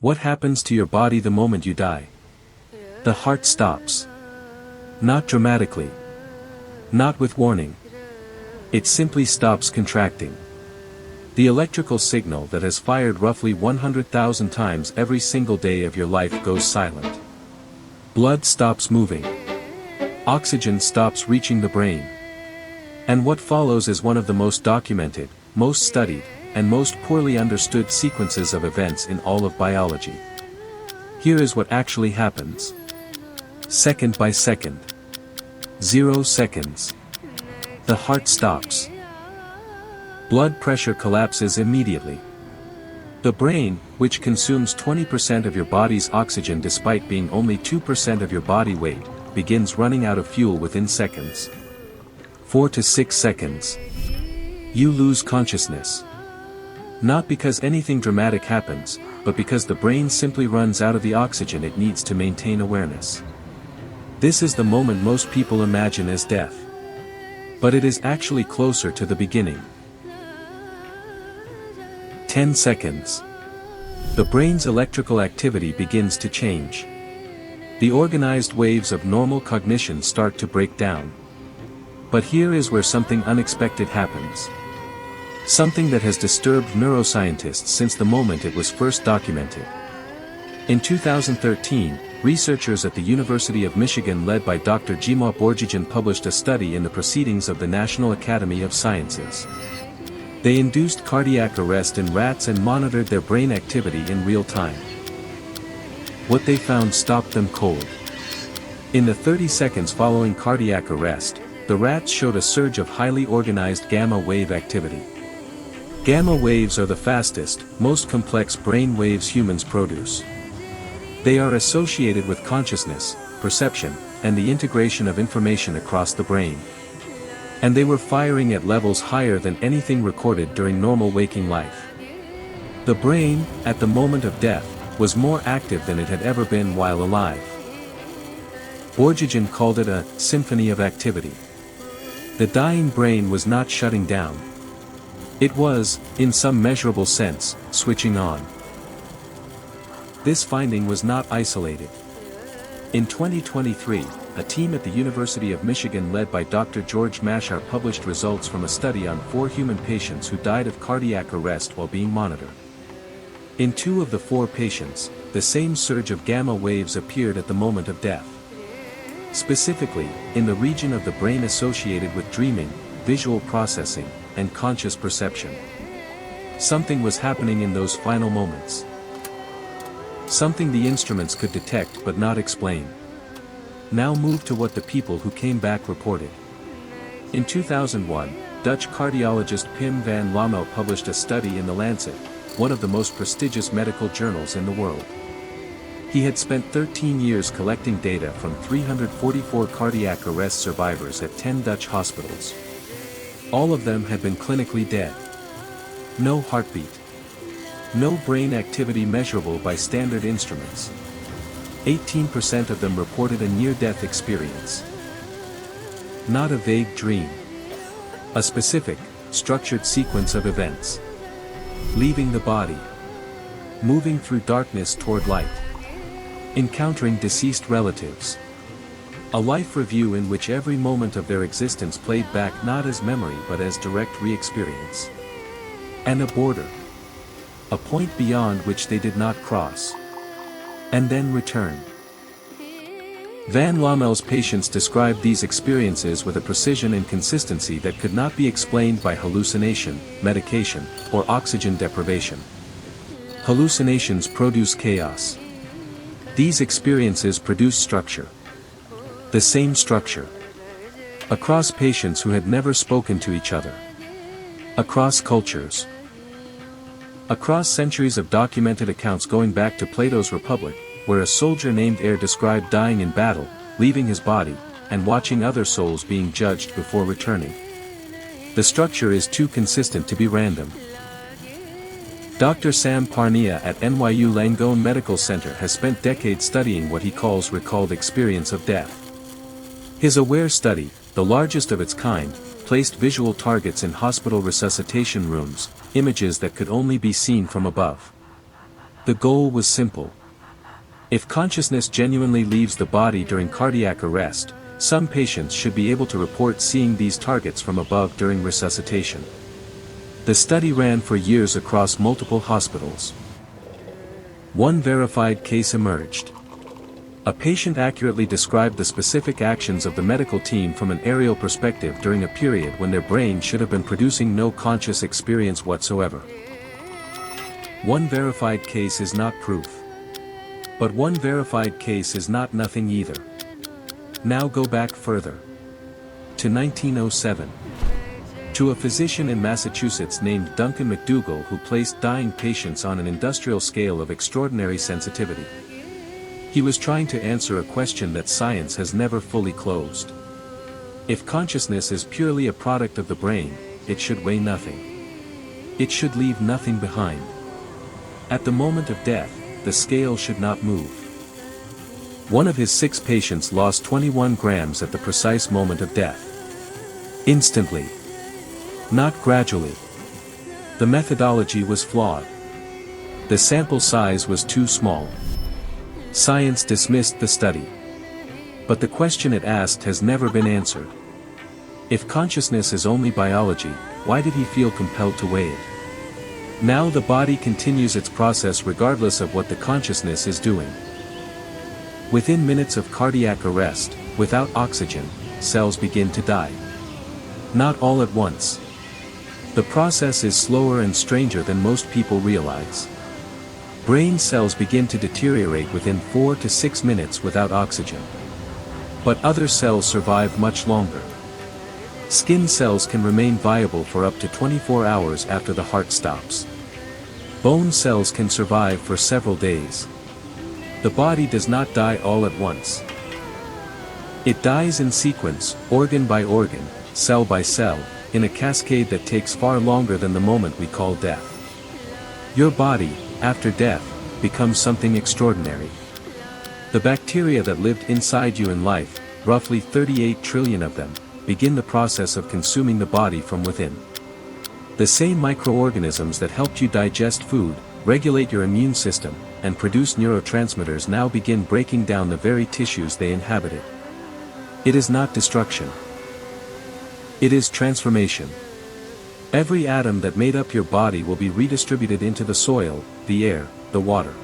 What happens to your body the moment you die? The heart stops. Not dramatically. Not with warning. It simply stops contracting. The electrical signal that has fired roughly 100,000 times every single day of your life goes silent. Blood stops moving. Oxygen stops reaching the brain. And what follows is one of the most documented, most studied, and most poorly understood sequences of events in all of biology. Here is what actually happens. Second by second. 0 seconds. The heart stops. Blood pressure collapses immediately. The brain, which consumes 20% of your body's oxygen despite being only 2% of your body weight, begins running out of fuel within seconds. 4 to 6 seconds. You lose consciousness. Not because anything dramatic happens, but because the brain simply runs out of the oxygen it needs to maintain awareness. This is the moment most people imagine as death. But it is actually closer to the beginning. 10 seconds. The brain's electrical activity begins to change. The organized waves of normal cognition start to break down. But here is where something unexpected happens. Something that has disturbed neuroscientists since the moment it was first documented. In 2013, researchers at the University of Michigan led by Dr. Jimo Borjigin published a study in the Proceedings of the National Academy of Sciences. They induced cardiac arrest in rats and monitored their brain activity in real time. What they found stopped them cold. In the 30 seconds following cardiac arrest, the rats showed a surge of highly organized gamma wave activity. Gamma waves are the fastest, most complex brain waves humans produce. They are associated with consciousness, perception, and the integration of information across the brain. And they were firing at levels higher than anything recorded during normal waking life. The brain, at the moment of death, was more active than it had ever been while alive. Borjigin called it a symphony of activity. The dying brain was not shutting down. It was, in some measurable sense, switching on. This finding was not isolated. In 2023, a team at the University of Michigan led by Dr. George Mashar published results from a study on 4 human patients who died of cardiac arrest while being monitored. In 2 of the 4 patients, the same surge of gamma waves appeared at the moment of death. Specifically, in the region of the brain associated with dreaming, visual processing, and conscious perception. Something was happening in those final moments. Something the instruments could detect but not explain. Now move to what the people who came back reported. In 2001, Dutch cardiologist Pim van Lommel published a study in the Lancet, one of the most prestigious medical journals in the world. He had spent 13 years collecting data from 344 cardiac arrest survivors at 10 Dutch hospitals. All of them had been clinically dead. No heartbeat. No brain activity measurable by standard instruments. 18% of them reported a near-death experience. Not a vague dream. A specific, structured sequence of events. Leaving the body. Moving through darkness toward light. Encountering deceased relatives. A life review in which every moment of their existence played back not as memory but as direct re-experience. And a border. A point beyond which they did not cross. And then return. Van Lommel's patients described these experiences with a precision and consistency that could not be explained by hallucination, medication, or oxygen deprivation. Hallucinations produce chaos. These experiences produce structure. The same structure. Across patients who had never spoken to each other. Across cultures. Across centuries of documented accounts going back to Plato's Republic, where a soldier named Air described dying in battle, leaving his body, and watching other souls being judged before returning. The structure is too consistent to be random. Dr. Sam Parnia at NYU Langone Medical Center has spent decades studying what he calls recalled experience of death. His AWARE study, the largest of its kind, placed visual targets in hospital resuscitation rooms, images that could only be seen from above. The goal was simple. If consciousness genuinely leaves the body during cardiac arrest, some patients should be able to report seeing these targets from above during resuscitation. The study ran for years across multiple hospitals. One verified case emerged. A patient accurately described the specific actions of the medical team from an aerial perspective during a period when their brain should have been producing no conscious experience whatsoever. One verified case is not proof. But one verified case is not nothing either. Now go back further. To 1907. To a physician in Massachusetts named Duncan MacDougall who placed dying patients on an industrial scale of extraordinary sensitivity. He was trying to answer a question that science has never fully closed. If consciousness is purely a product of the brain, it should weigh nothing. It should leave nothing behind. At the moment of death, the scale should not move. One of his 6 patients lost 21 grams at the precise moment of death. Instantly. Not gradually. The methodology was flawed. The sample size was too small. Science dismissed the study. But the question it asked has never been answered. If consciousness is only biology, why did he feel compelled to weigh it? Now the body continues its process regardless of what the consciousness is doing. Within minutes of cardiac arrest, without oxygen, cells begin to die. Not all at once. The process is slower and stranger than most people realize. Brain cells begin to deteriorate within 4 to 6 minutes without oxygen. But other cells survive much longer. Skin cells can remain viable for up to 24 hours after the heart stops. Bone cells can survive for several days. The body does not die all at once. It dies in sequence, organ by organ, cell by cell, in a cascade that takes far longer than the moment we call death. Your body, after death, becomes something extraordinary. The bacteria that lived inside you in life, roughly 38 trillion of them, begin the process of consuming the body from within. The same microorganisms that helped you digest food, regulate your immune system, and produce neurotransmitters now begin breaking down the very tissues they inhabited. It is not destruction. It is transformation. Every atom that made up your body will be redistributed into the soil, the air, the water.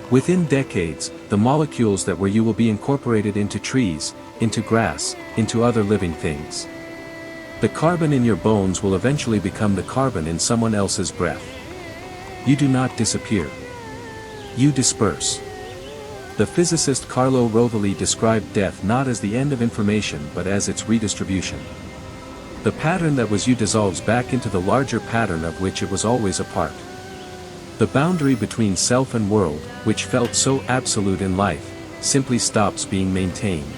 Within decades, the molecules that were you will be incorporated into trees, into grass, into other living things. The carbon in your bones will eventually become the carbon in someone else's breath. You do not disappear. You disperse. The physicist Carlo Rovelli described death not as the end of information but as its redistribution. The pattern that was you dissolves back into the larger pattern of which it was always a part. The boundary between self and world, which felt so absolute in life, simply stops being maintained.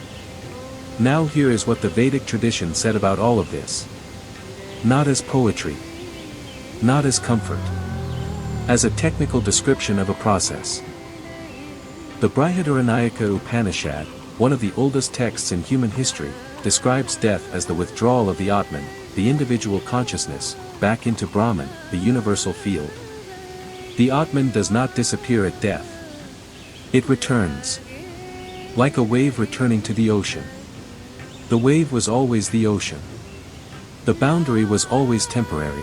Now here is what the Vedic tradition said about all of this. Not as poetry. Not as comfort. As a technical description of a process. The Brihadaranyaka Upanishad, one of the oldest texts in human history, describes death as the withdrawal of the Atman, the individual consciousness, back into Brahman, the universal field. The Atman does not disappear at death. It returns. Like a wave returning to the ocean. The wave was always the ocean. The boundary was always temporary.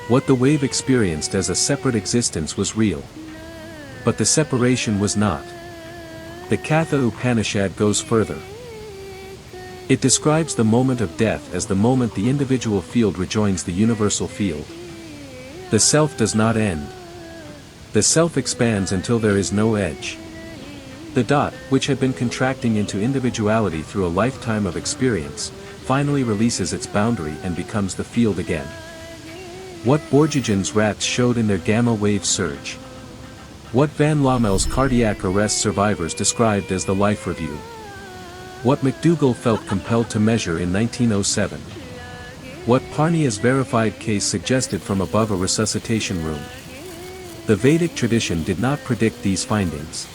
What the wave experienced as a separate existence was real. But the separation was not. The Katha Upanishad goes further. It describes the moment of death as the moment the individual field rejoins the universal field. The self does not end. The self expands until there is no edge. The dot, which had been contracting into individuality through a lifetime of experience, finally releases its boundary and becomes the field again. What Borjigin's rats showed in their gamma wave surge. What Van Lommel's cardiac arrest survivors described as the life review. What MacDougall felt compelled to measure in 1907. What Parnia's verified case suggested from above a resuscitation room. The Vedic tradition did not predict these findings.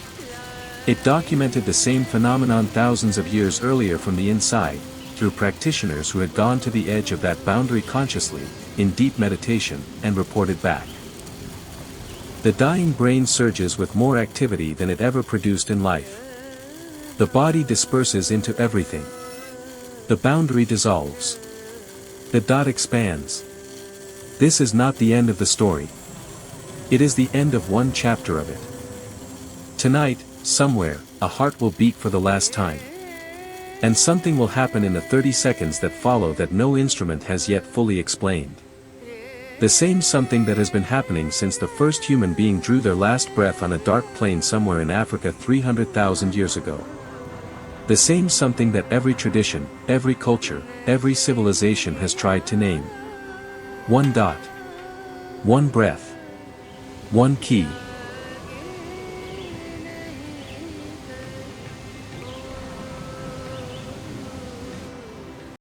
It documented the same phenomenon thousands of years earlier from the inside, through practitioners who had gone to the edge of that boundary consciously, in deep meditation, and reported back. The dying brain surges with more activity than it ever produced in life. The body disperses into everything. The boundary dissolves. The dot expands. This is not the end of the story. It is the end of one chapter of it. Tonight, somewhere, a heart will beat for the last time. And something will happen in the 30 seconds that follow that no instrument has yet fully explained. The same something that has been happening since the first human being drew their last breath on a dark plain somewhere in Africa 300,000 years ago. The same something that every tradition, every culture, every civilization has tried to name. One dot. One breath. One key.